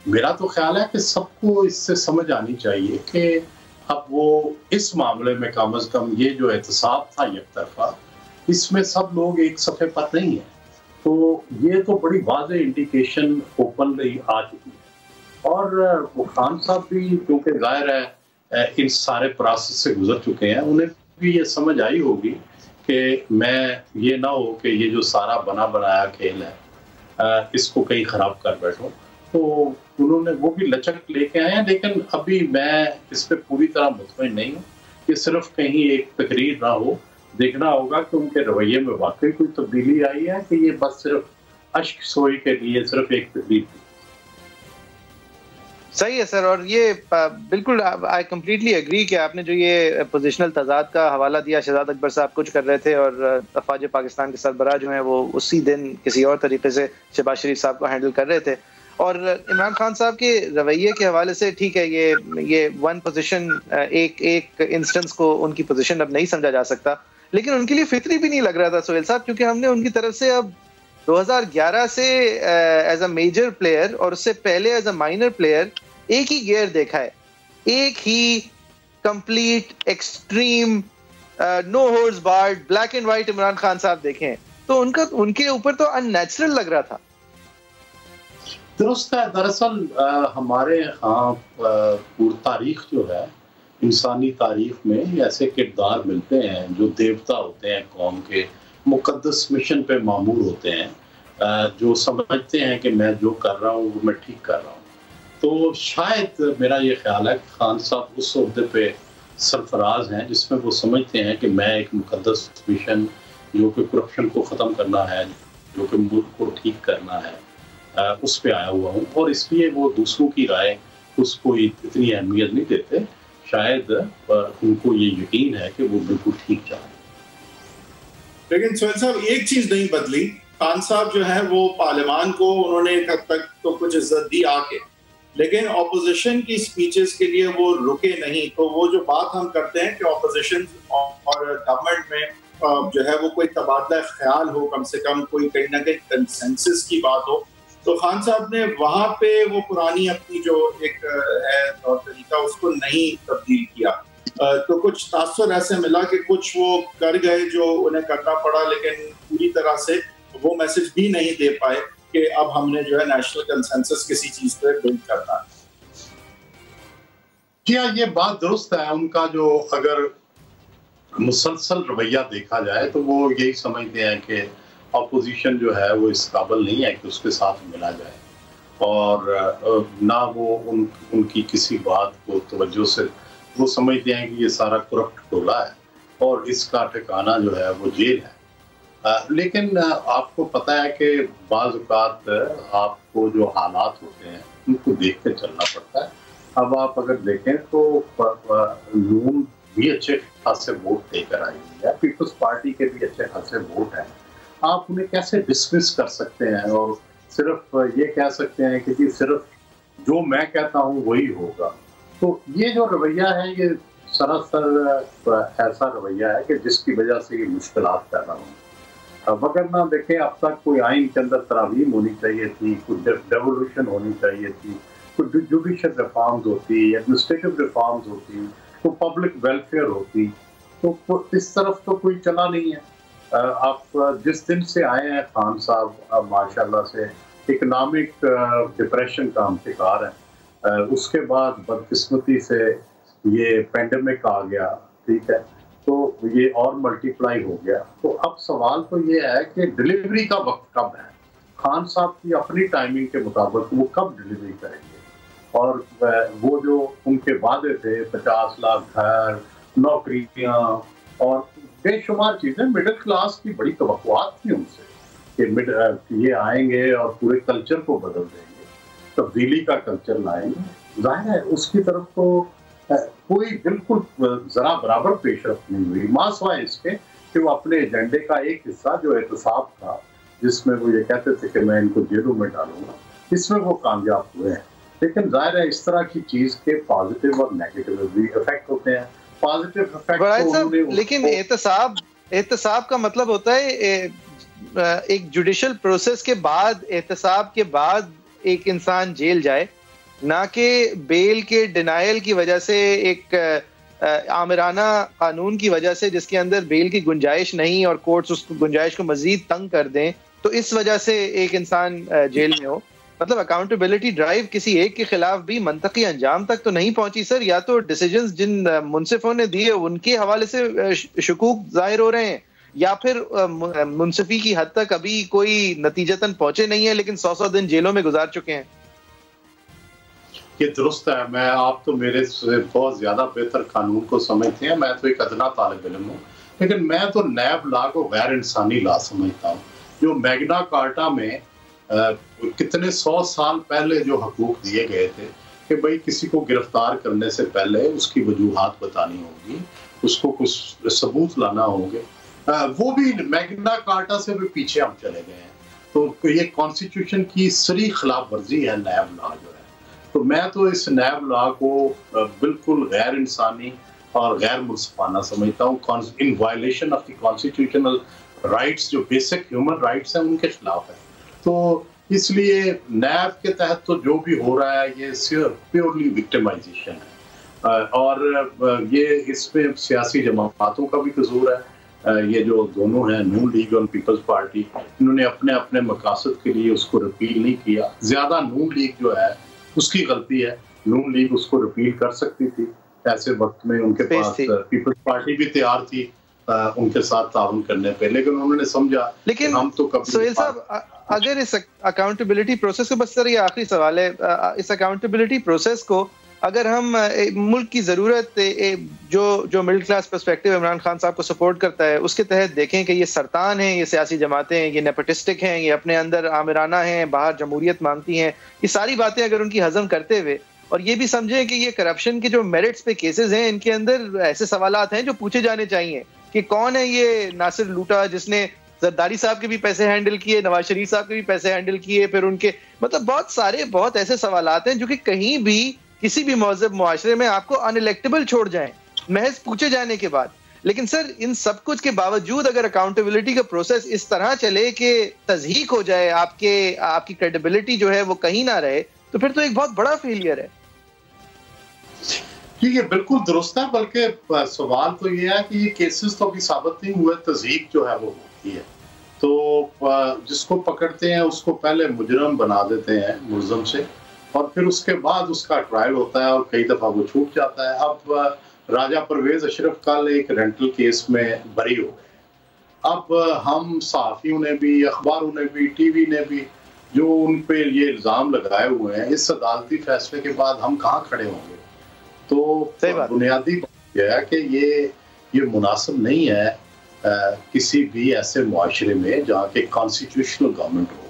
میرا تو خیال ہے کہ سب کو اس سے سمجھ آنی چاہیے کہ اب وہ اس معاملے میں کم از کم یہ جو احتساب تھا یک طرفہ, اس میں سب لوگ ایک صفحے پر نہیں ہیں. تو یہ تو بڑی واضح انڈیکیشن اوپنلی آ چکی ہے. اور وہ خان صاحب بھی کیونکہ ظاہر ہے ان سارے پروسیس سے گزر چکے ہیں, انہیں بھی یہ سمجھ آئی ہوگی کہ میں یہ نہ ہو کہ یہ جو سارا بنا بنایا کھیل ہے اس کو کہیں خراب کر بیٹھوں. تو انہوں نے وہ بھی لچک لے کے آئے ہیں, لیکن ابھی میں اس پہ پوری طرح مطمئن نہیں ہوں کہ صرف کہیں ایک تقریر نہ ہو. دیکھنا ہوگا کہ ان کے رویے میں واقعی کوئی تبدیلی آئی ہے کہ یہ بس صرف اشک سوئی کے لیے صرف ایک تقریر تھی. صحیح ہے سر, اور یہ بالکل آئی کمپلیٹلی اگری کہ آپ نے جو یہ پوزیشنل تضاد کا حوالہ دیا, شہزاد اکبر صاحب کچھ کر رہے تھے اور افواج پاکستان کے سربراہ جو ہیں وہ اسی دن کسی اور طریقے سے شہباز شریف صاحب کو ہینڈل کر رہے تھے. اور عمران خان صاحب کے رویے کے حوالے سے ٹھیک ہے, یہ ون پوزیشن ایک انسٹنس کو ان کی پوزیشن اب نہیں سمجھا جا سکتا, لیکن ان کے لیے فطری بھی نہیں لگ رہا تھا سہیل صاحب, کیونکہ ہم نے ان کی طرف سے اب 2011 سے ایز اے میجر پلیئر اور اس سے پہلے ایز اے مائنر پلیئر ایک ہی گیئر دیکھا ہے, ایک ہی complete extreme no holds barred black and white Imran Khan صاحب دیکھے ہیں. تو ان کے اوپر تو ان نیچرل لگ رہا تھا. درست ہے. دراصل ہمارے ہاں پوری تاریخ جو ہے, انسانی تاریخ میں ایسے کردار ملتے ہیں جو دیوتا ہوتے ہیں قوم کے, مقدس مشن پہ مامور ہوتے ہیں, جو سمجھتے ہیں کہ میں جو کر رہا ہوں وہ میں ٹھیک کر رہا ہوں. تو شاید میرا یہ خیال ہے کہ خان صاحب اس عہدے پہ سرفراز ہیں جس میں وہ سمجھتے ہیں کہ میں ایک مقدس مشن جو کہ کرپشن کو ختم کرنا ہے, جو کہ ملک کو ٹھیک کرنا ہے, اس پہ آیا ہوا ہوں, اور اس لیے وہ دوسروں کی رائے اس کو اتنی اہمیت نہیں دیتے. شاید ان کو یہ یقین ہے کہ وہ بالکل ٹھیک چاہیں. لیکن سہیل صاحب ایک چیز نہیں بدلی, خان صاحب جو ہے وہ پارلیمان کو انہوں نے ایک حد تک تو کچھ عزت دی آ کے, لیکن اپوزیشن کی سپیچز کے لیے وہ رکے نہیں. تو وہ جو بات ہم کرتے ہیں کہ اپوزیشن اور گورنمنٹ میں جو ہے وہ کوئی تبادلہ خیال ہو, کم سے کم کوئی کہیں نہ کہیں کنسنسس کی بات ہو, تو خان صاحب نے وہاں پہ وہ پرانی اپنی جو ایک ہے طور طریقہ اس کو نہیں تبدیل کیا. تو کچھ تاثر ایسے ملا کہ کچھ وہ کر گئے جو انہیں کرنا پڑا, لیکن پوری طرح سے وہ میسج بھی نہیں دے پائے کہ اب ہم نے جو ہے نیشنل کنسنسس کسی چیز پہ بلڈ کرنا ہے. جی ہاں, یہ بات درست ہے. ان کا جو اگر مسلسل رویہ دیکھا جائے تو وہ یہی سمجھتے ہیں کہ اپوزیشن جو ہے وہ اس قابل نہیں ہے کہ اس کے ساتھ ملا جائے, اور نہ وہ ان کی کسی بات کو توجہ سے, وہ سمجھتے ہیں کہ یہ سارا کرپٹ ٹولہ ہے اور اس کا ٹھکانہ جو ہے وہ جیل ہے. لیکن آپ کو پتہ ہے کہ بعض اوقات آپ کو جو حالات ہوتے ہیں ان کو دیکھ کے چلنا پڑتا ہے. اب آپ اگر دیکھیں تو نون بھی اچھے خاصے ووٹ لے کر آئی ہے, پیپلز پارٹی کے بھی اچھے خاصے ووٹ ہیں. آپ انہیں کیسے ڈسمس کر سکتے ہیں اور صرف یہ کہہ سکتے ہیں کہ جی صرف جو میں کہتا ہوں وہی ہوگا. تو یہ جو رویہ ہے یہ سراسر ایسا رویہ ہے کہ جس کی وجہ سے یہ مشکلات پیدا ہوں. مگر نہ دیکھیں, اب تک کوئی آئین کے اندر ترامیم ہونی چاہیے تھی, کوئی ڈیولوشن ہونی چاہیے تھی, کوئی جوڈیشل ریفارمز ہوتی, ایڈمنسٹریٹو ریفارمز ہوتی, کوئی پبلک ویلفیئر ہوتی. تو اس طرف تو کوئی چلا نہیں ہے. آپ جس دن سے آئے ہیں خان صاحب ماشاءاللہ سے اکنامک ڈپریشن کا ہم شکار ہیں. اس کے بعد بدقسمتی سے یہ پینڈیمک آ گیا, ٹھیک ہے, تو یہ اور ملٹیپلائی ہو گیا. تو اب سوال تو یہ ہے کہ ڈلیوری کا وقت کب ہے. خان صاحب کی اپنی ٹائمنگ کے مطابق وہ کب ڈلیوری کریں گے. اور وہ جو ان کے وعدے تھے 50 لاکھ گھر، نوکریاں اور بے شمار چیزیں، مڈل کلاس کی بڑی توقعات تھی ان سے کہ یہ آئیں گے اور پورے کلچر کو بدل دیں گے، تبدیلی کا کلچر لائیں گے. ظاہر ہے اس کی طرف تو کوئی بالکل ذرا برابر پیش رفت نہیں ہوئی، ماں سوائے اس کے کہ وہ اپنے ایجنڈے کا ایک حصہ جو احتساب تھا، جس میں وہ یہ کہتے تھے کہ میں ان کو جیلوں میں ڈالوں گا، اس میں وہ کامیاب ہوئے ہیں. لیکن ظاہر ہے اس طرح کی چیز کے پازیٹیو اور نیگیٹو بھی افیکٹ ہوتے ہیں. پازیٹیو افیکٹ لیکن احتساب کا مطلب ہوتا ہے ایک جوڈیشل پروسیس کے بعد، احتساب کے بعد ایک انسان جیل جائے، نہ کہ بیل کے ڈینائل کی وجہ سے، ایک آمرانہ قانون کی وجہ سے جس کے اندر بیل کی گنجائش نہیں اور کورٹس اس گنجائش کو مزید تنگ کر دیں تو اس وجہ سے ایک انسان جیل میں ہو. مطلب اکاؤنٹیبلٹی ڈرائیو کسی ایک کے خلاف بھی منطقی انجام تک تو نہیں پہنچی سر. یا تو ڈیسیجنز جن منصفوں نے دیے ان کے حوالے سے شکوک ظاہر ہو رہے ہیں، یا پھر منصفی کی حد تک ابھی کوئی نتیجتاً پہنچے نہیں ہیں لیکن 100 دن جیلوں میں گزار چکے ہیں. یہ درست ہے. میں آپ تو میرے سے بہت زیادہ بہتر قانون کو سمجھتے ہیں، میں تو ایک ادنا طالب علم ہوں، لیکن میں تو نیب لا کو غیر انسانی لا سمجھتا ہوں. جو میگنا کارٹا میں کتنے 100 سال پہلے جو حقوق دیے گئے تھے کہ بھئی کسی کو گرفتار کرنے سے پہلے اس کی وجوہات بتانی ہوگی، اس کو کچھ ثبوت لانا ہوں گے، وہ بھی میگنا کارٹا سے بھی پیچھے ہم چلے گئے ہیں. تو یہ کانسٹیٹیوشن کی سری خلاف ورزی ہے نیب لا جو ہے. تو میں تو اس نیب لا کو بالکل غیر انسانی اور غیر منصفانہ سمجھتا ہوں، ان violation of the constitutional rights, جو بیسک ہیومن رائٹس ہیں ان کے خلاف ہے. تو اس لیے نیب کے تحت تو جو بھی ہو رہا ہے یہ پیورلی وکٹمائزیشن ہے، اور یہ اس میں سیاسی جماعتوں کا بھی قصور ہے. یہ جو دونوں ہیں نون لیگ اور پیپلز پارٹی، انہوں نے اپنے اپنے مقاصد کے لیے اس کو رپیل نہیں کیا. زیادہ نون لیگ جو ہے اس کی غلطی ہے، نون لیگ اس کو رپیل کر سکتی تھی ایسے وقت میں، ان کے پاس پیپلز پارٹی بھی تیار تھی ان کے ساتھ تعاون کرنے پہ، لیکن انہوں نے سمجھا کہ ہم تو کبھی. سہیل صاحب اگر اس اکاؤنٹیبلٹی پروسیس کو، بس سر یہ آخری سوال ہے، اس اکاؤنٹیبلٹی پروسیس کو اگر ہم ملک کی ضرورت جو middle class perspective Imran Khan صاحب کو سپورٹ کرتا ہے اس کے تحت دیکھیں کہ یہ سرطان ہیں، یہ سیاسی جماعتیں ہیں، یہ نیپوٹسٹک ہیں، یہ اپنے اندر آمرانہ ہیں، باہر جمہوریت مانگتی ہیں، یہ ساری باتیں اگر ان کی ہضم کرتے ہوئے، اور یہ بھی سمجھیں کہ یہ کرپشن کے جو میرٹس پہ کیسز ہیں ان کے اندر ایسے سوالات ہیں جو پوچھے جانے چاہیے کہ کون ہے یہ ناصر لوٹا جس نے زرداری صاحب کے بھی پیسے ہینڈل کیے، نواز شریف صاحب کے بھی پیسے ہینڈل کیے، پھر ان کے مطلب بہت ایسے سوالات ہیں جو کہ کہیں بھی کسی بھی مہذب معاشرے میں آپ کو ان الیکٹیبل چھوڑ جائیں محض پوچھے جانے کے بعد. لیکن سر ان سب کچھ کے باوجود اگر اکاؤنٹیبلٹی کا پروسیس اس طرح چلے کہ تضحیق ہو جائے، آپ کی کریڈیبلٹی جو ہے وہ کہیں نہ رہے، تو پھر تو ایک بہت بڑا فیلئر ہے. یہ بالکل درست ہے، بلکہ سوال تو یہ ہے کہ یہ کیسز تو ابھی ثابت نہیں ہوئے، تضحیق جو ہے وہ ہوتی ہے. تو جس کو پکڑتے ہیں اس کو پہلے مجرم بنا دیتے ہیں ملزم سے، اور پھر اس کے بعد اس کا ٹرائل ہوتا ہے اور کئی دفعہ وہ چھوٹ جاتا ہے. اب راجہ پرویز اشرف کل ایک رینٹل کیس میں بری ہو گئے. اب ہم صحافیوں نے بھی، اخباروں نے بھی، ٹی وی نے بھی جو ان پہ یہ الزام لگائے ہوئے ہیں، اس عدالتی فیصلے کے بعد ہم کہاں کھڑے ہوں گے؟ تو بنیادی بات یہ ہے کہ یہ مناسب نہیں ہے کسی بھی ایسے معاشرے میں جہاں کہ کانسٹیٹیوشنل گورنمنٹ ہو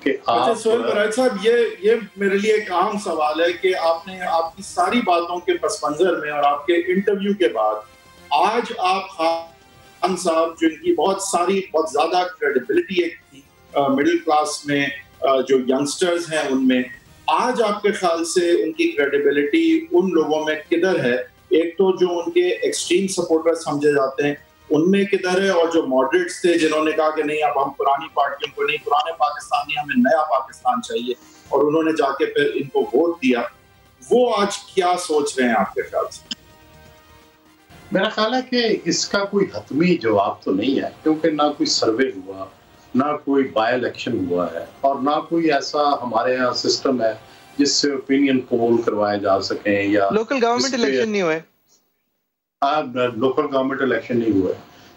کہ سہیل برائے صاحب، یہ میرے لیے ایک اہم سوال ہے کہ آپ کی ساری باتوں کے پس منظر میں اور آپ کے انٹرویو کے بعد آج آپ خان صاحب جن کی بہت زیادہ کریڈیبلٹی تھی مڈل کلاس میں، جو ینگسٹرز ہیں ان میں، آج آپ کے خیال سے ان کی کریڈیبلٹی ان لوگوں میں کدھر ہے؟ ایک تو جو ان کے ایکسٹریم سپورٹر سمجھے جاتے ہیں ان میں کدھر ہے، اور جو ماڈریٹس تھے جنہوں نے کہا کہ نہیں اب ہم پرانی پارٹیوں کو نہیں، پرانے پاکستانی، ہمیں نیا پاکستان چاہیے، اور انہوں نے جا کے پھر ان کو ووٹ دیا، وہ آج کیا سوچ رہے ہیں آپ کے خیال سے؟ میرا خیال ہے کہ اس کا کوئی حتمی جواب تو نہیں ہے، کیونکہ نہ کوئی سروے ہوا، نہ کوئی بائی الیکشن ہوا ہے، اور نہ کوئی ایسا ہمارے یہاں سسٹم ہے جس سے اوپینین پول کروائے جا سکیں، یا لوکل گورنمنٹ الیکشن نہیں ہوئے. لوکل گورنمنٹ الیکشن نہیں ہوئے.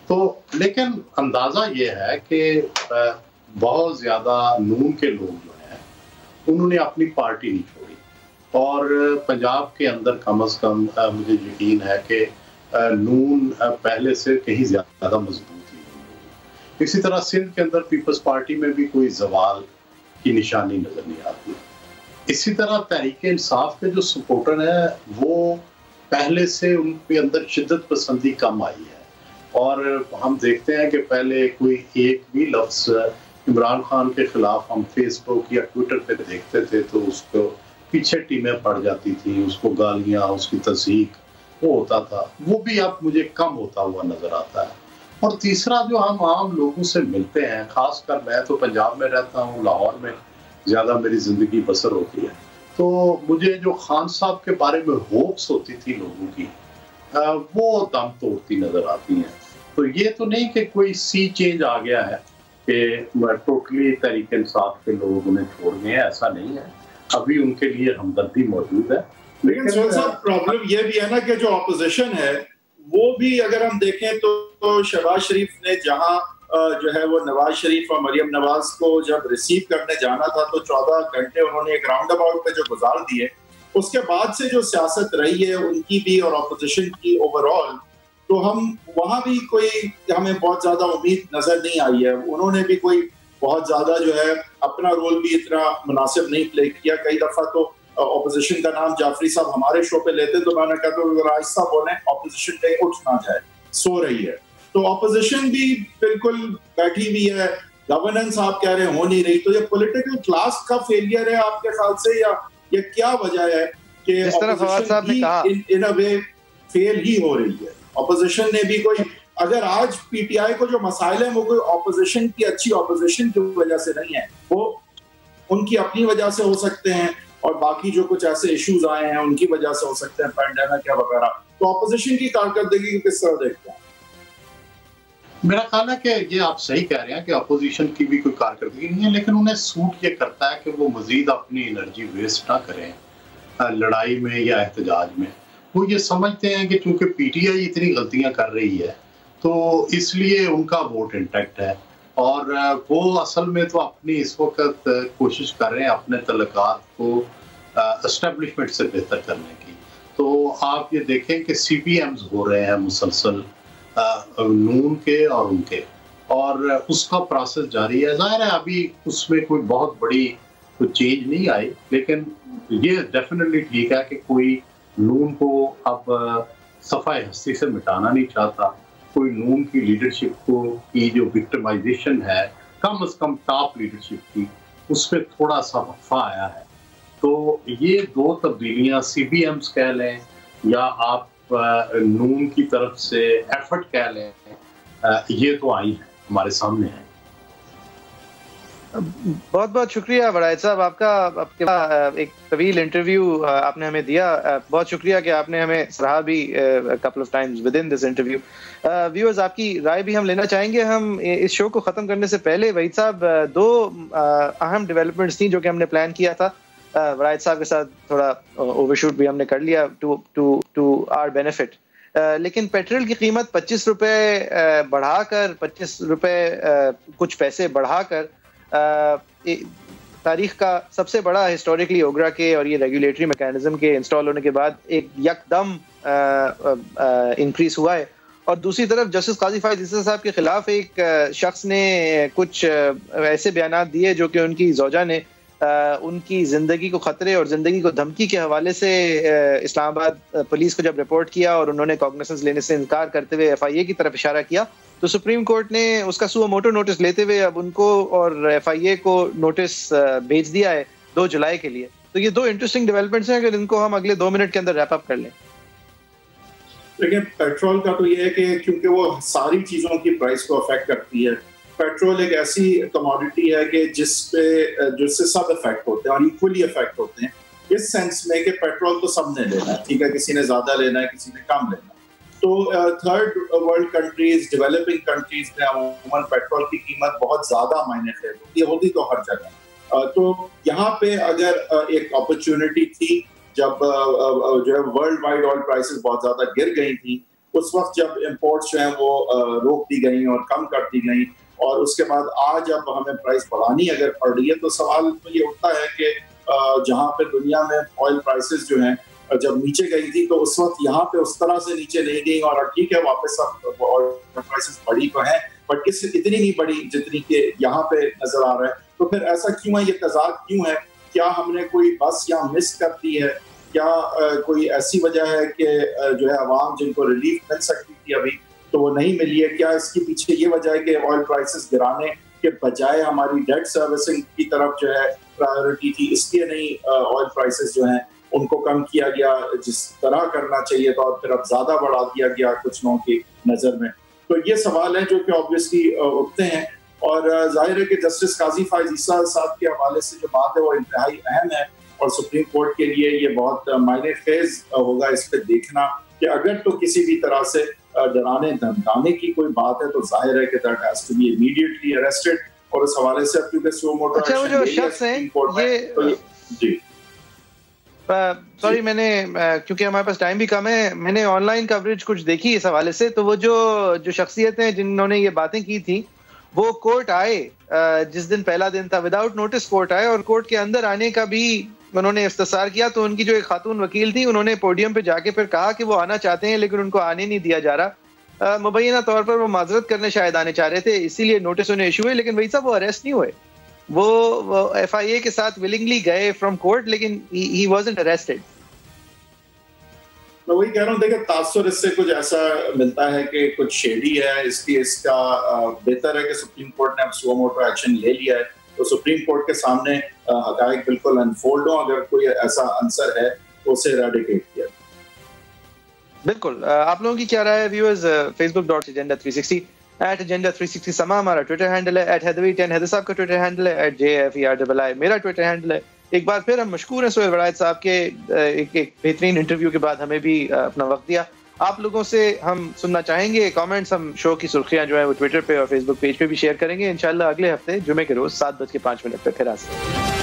تو لیکن اندازہ یہ ہے کہ بہت زیادہ نون کے لوگ جو ہیں انہوں نے اپنی پارٹی نہیں چھوڑی. اور پنجاب کے اندر کم از کم مجھے یقین ہے کہ نون پہلے سے کہیں زیادہ مضبوط ہی. اسی طرح سندھ کے اندر پیپلز پارٹی میں بھی کوئی زوال کی نشانی نظر نہیں آتی. اسی طرح تحریک انصاف کے جو سپورٹر ہیں وہ پہلے سے ان کے اندر شدت پسندی کم آئی ہے، اور ہم دیکھتے ہیں کہ پہلے کوئی ایک بھی لفظ عمران خان کے خلاف ہم فیس بک یا ٹویٹر پہ دیکھتے تھے تو اس کو پیچھے ٹیمیں پڑ جاتی تھی، اس کو گالیاں، اس کی تصدیق وہ ہوتا تھا. وہ بھی اب مجھے کم ہوتا ہوا نظر آتا ہے. اور تیسرا جو ہم عام لوگوں سے ملتے ہیں، خاص کر میں تو پنجاب میں رہتا ہوں، لاہور میں زیادہ میری زندگی بسر ہوتی ہے، تو مجھے جو خان صاحب کے بارے میں ہوپس ہوتی تھی لوگوں کی وہ دم توڑتی نظر آتی ہیں. تو یہ تو نہیں کہ کوئی سی چینج آ گیا ہے کہ ٹوٹلی تحریک انصاف کے لوگ انہیں چھوڑ گئے ہیں، ایسا نہیں ہے. ابھی ان کے لیے ہمدردی موجود ہے. لیکن سہیل صاحب پرابلم یہ بھی ہے نا کہ جو اپوزیشن ہے وہ بھی اگر ہم دیکھیں تو شہباز شریف نے جہاں جو ہے وہ نواز شریف اور مریم نواز کو جب ریسیو کرنے جانا تھا تو 14 گھنٹے انہوں نے ایک راؤنڈ اباؤٹ پہ جو گزار دیے، اس کے بعد سے جو سیاست رہی ہے ان کی بھی اور اپوزیشن کی اوور آل، تو ہم وہاں بھی کوئی ہمیں بہت زیادہ امید نظر نہیں آئی ہے. انہوں نے بھی کوئی بہت زیادہ جو ہے اپنا رول بھی اتنا مناسب نہیں پلے کیا. کئی دفعہ تو اپوزیشن کا نام جعفری صاحب ہمارے شو پہ لیتے تو میں نے کہا تو آہستہ بولیں، اپوزیشن کہیں اٹھ نہ جائے، سو رہی ہے. تو اپوزیشن بھی بالکل بیٹھی ہوئی ہے، گورننس آپ کہہ رہے ہو نہیں رہی. تو یہ پولیٹیکل کلاس کا فیلئر ہے آپ کے خیال سے، یا یہ کیا وجہ ہے کہ اپوزیشن بھی ان اے وے فیل ہی ہو رہی ہے؟ اپوزیشن نے بھی کوئی، اگر آج پی ٹی آئی کو جو مسائل ہیں وہ کوئی اپوزیشن کی اچھی اپوزیشن کی وجہ سے نہیں ہے، وہ ان کی اپنی وجہ سے ہو سکتے ہیں، اور باقی جو کچھ ایسے ایشوز آئے ہیں ان کی وجہ سے ہو سکتے ہیں، پینڈیمک یا وغیرہ. تو اپوزیشن کی کارکردگی کو کس طرح دیکھتے ہیں؟ میرا خیال ہے کہ یہ آپ صحیح کہہ رہے ہیں کہ اپوزیشن کی بھی کوئی کارکردگی نہیں ہے، لیکن انہیں سوٹ یہ کرتا ہے کہ وہ مزید اپنی انرجی ویسٹ نہ کریں لڑائی میں یا احتجاج میں. وہ یہ سمجھتے ہیں کہ چونکہ پی ٹی آئی اتنی غلطیاں کر رہی ہے تو اس لیے ان کا ووٹ انٹیکٹ ہے، اور وہ اصل میں تو اپنی اس وقت کوشش کر رہے ہیں اپنے تعلقات کو اسٹیبلشمنٹ سے بہتر کرنے کی. تو آپ یہ دیکھیں کہ سی پی ایمز ہو رہے ہیں مسلسل نون کے اور ان کے، اور اس کا پروسیس جاری ہے. ظاہر ہے ابھی اس میں کوئی بہت بڑی کوئی چینج نہیں آئی، لیکن یہ ڈیفینیٹلی ٹھیک ہے کہ کوئی نون کو اب صفحہ ہستی سے مٹانا نہیں چاہتا. کوئی نون کی لیڈرشپ کو کی جو وکٹمائزیشن ہے کم از کم ٹاپ لیڈرشپ کی، اس پہ تھوڑا سا وقفہ آیا ہے. تو یہ دو تبدیلیاں سی بی ایمز کہہ لیں یا آپ نون کی طرف سے ایفرٹ کہہ لیں، یہ تو آئی ہیں، ہمارے سامنے ہیں. بہت بہت شکریہ وڑائد صاحب، آپ کا ایک طویل انٹرویو آپ نے ہمیں دیا. بہت شکریہ کہ آپ نے ہمیں سراہا بھی couple of Times with in this interview. Viewers, آپ کی رائے بھی ہم لینا چاہیں گے. ہم اس شو کو ختم کرنے سے پہلے وحید صاحب 2 اہم ڈیولپمنٹس تھیں جو کہ ہم نے پلان کیا تھا. وڑائد صاحب کے ساتھ تھوڑا اوور شوٹ بھی ہم نے کر لیا ٹو آر بینیفٹ. لیکن پیٹرول کی قیمت 25 روپے بڑھا کر 25 روپے کچھ پیسے بڑھا کر تاریخ کا سب سے بڑا ہسٹوریکلی اوگرا کے اور یہ ریگولیٹری میکینزم کے انسٹال ہونے کے بعد ایک یکدم انکریز ہوا ہے. اور دوسری طرف جسٹس قاضی فائز عیسی صاحب کے خلاف ایک شخص نے کچھ ایسے بیانات دیے جو کہ ان کی زوجہ نے ان کی زندگی کو خطرے اور زندگی کو دھمکی کے حوالے سے اسلام آباد پولیس کو جب رپورٹ کیا اور انہوں نے کاگنیسنس لینے سے انکار کرتے ہوئے ایف آئی اے کی طرف اشارہ کیا، تو سپریم کورٹ نے اس کا سو موٹو نوٹس لیتے ہوئے اب ان کو اور ایف آئی اے کو نوٹس بھیج دیا ہے 2 جولائی کے لیے. تو یہ 2 انٹرسٹنگ ڈیولپمنٹس ہیں، اگر ان کو ہم اگلے 2 منٹ کے اندر ریپ اپ کر لیں. لیکن پیٹرول کا تو یہ ہے کہ کیونکہ وہ ساری چیزوں کی پرائس کو افیکٹ کرتی ہے. پیٹرول ایک ایسی کموڈٹی ہے کہ جس سے سب افیکٹ ہوتے ہیں اور ایکولی افیکٹ ہوتے ہیں، اس سینس میں کہ پیٹرول تو سب نے لینا ہے، ٹھیک ہے، کسی نے زیادہ لینا ہے، کسی نے کم لینا ہے. تو third world countries, developing countries میں عموماً پیٹرول کی قیمت بہت زیادہ معنی خیز ہوتی تو ہر جگہ. تو یہاں پہ اگر ایک اپرچونٹی تھی جب جو ہے ورلڈ وائڈ آئل پرائسز بہت زیادہ گر گئی تھیں، اس وقت جب امپورٹس جو ہیں وہ روک دی گئیں اور کم کر دی گئیں، اور اس کے بعد آج اب ہمیں پرائس بڑھانی اگر پڑ رہی ہے تو سوال تو یہ اٹھتا ہے کہ جہاں پہ دنیا میں آئل پرائسز جو ہیں جب نیچے گئی تھی تو اس وقت یہاں پہ اس طرح سے نیچے نہیں گئی، اور ٹھیک ہے واپس اب آئل پرائسز بڑھی تو ہیں بٹ اتنی نہیں بڑھی جتنی کہ یہاں پہ نظر آ رہا ہے. تو پھر ایسا کیوں ہے، یہ تضاد کیوں ہے؟ کیا ہم نے کوئی بس یہاں مس کر دی ہے؟ کیا کوئی ایسی وجہ ہے کہ جو ہے عوام جن کو ریلیف مل سکتی تھی ابھی تو وہ نہیں ملی ہے؟ کیا اس کے پیچھے یہ وجہ ہے کہ آئل پرائسز گرانے کے بجائے ہماری ڈیٹ سروسنگ کی طرف جو ہے پرائیورٹی تھی، اس لیے نہیں آئل پرائسز جو ہیں ان کو کم کیا گیا جس طرح کرنا چاہیے تھا، اور پھر اب زیادہ بڑھا دیا گیا کچھ لوگوں کی نظر میں؟ تو یہ سوال ہیں جو کہ آبویسلی اٹھتے ہیں، اور ظاہر ہے کہ جسٹس قاضی فائز عیسیٰ صاحب کے حوالے سے جو بات ہے وہ انتہائی اہم ہے، اور سپریم کورٹ کے لیے یہ بہت معنی خیز ہوگا اس پہ دیکھنا کہ اگر تو کسی بھی طرح سے ڈرانے دھمکانے کی کوئی بات ہے تو ظاہر ہے کہ that has to be immediately arrested, اور اس حوالے سے اب کیونکہ سو موٹو وہ جو شخص ہیں جی سوری میں نے کیونکہ ہمارے پاس ٹائم بھی کم ہے، میں نے آن لائن کوریج کچھ دیکھی اس حوالے سے، تو وہ جو شخصیتیں جنہوں نے یہ باتیں کی تھیں وہ کورٹ آئے جس دن پہلا دن تھا، وداؤٹ نوٹس کورٹ آئے، اور کورٹ کے اندر آنے کا بھی انہوں نے استفسار کیا. تو ان کی جو ایک خاتون وکیل تھی انہوں نے پوڈیم پہ جا کے پھر کہا کہ وہ آنا چاہتے ہیں لیکن ان کو آنے نہیں دیا جا رہا. مبینہ طور پر وہ معذرت کرنے شاید آنے چاہ رہے تھے، اسی لیے نوٹس انہیں ایشو ہوئے، لیکن وہی صاحب وہ اریسٹ نہیں ہوئے. وہ ایف آئی اے کے ساتھ ولنگلی گئے فرام کورٹ لیکن ہی وازنٹ اریسٹڈ. میں وہی کہہ رہا ہوں، دیکھیں تاثر اس سے کچھ ایسا ملتا ہے کہ کچھ شیڈی ہے، اس کا بہتر ہے کہ سپریم کورٹ نے اب سو موٹو ایکشن لے لیا ہے تو سپریم کورٹ کے سامنے حقائق بالکل انفولڈ ہوں، اگر کوئی ایسا عنصر ہے تو اسے ریڈیکیٹ کیا. بالکل. آپ لوگوں کی کیا رائے ہے ویورز؟ facebook.agenda360 @agenda360 سما ہمارا ٹویٹر ہینڈل ہے، @حیدروی10 حیدر صاحب کا ٹویٹر ہینڈل ہے، @JFERII میرا ٹویٹر ہینڈل ہے. ایک بار پھر ہم مشکور ہیں سہیل وڑائچ صاحب کے ایک بہترین انٹرویو کے بعد ہمیں بھی اپنا وقت دیا. آپ لوگوں سے ہم سننا چاہیں گے کامنٹس، ہم شو کی سرخیاں جو ہیں وہ ٹویٹر پہ اور فیس بک پیج پہ بھی شیئر کریں گے. انشاءاللہ اگلے ہفتے جمعے کے روز 7:05 پہ پھر حاضر.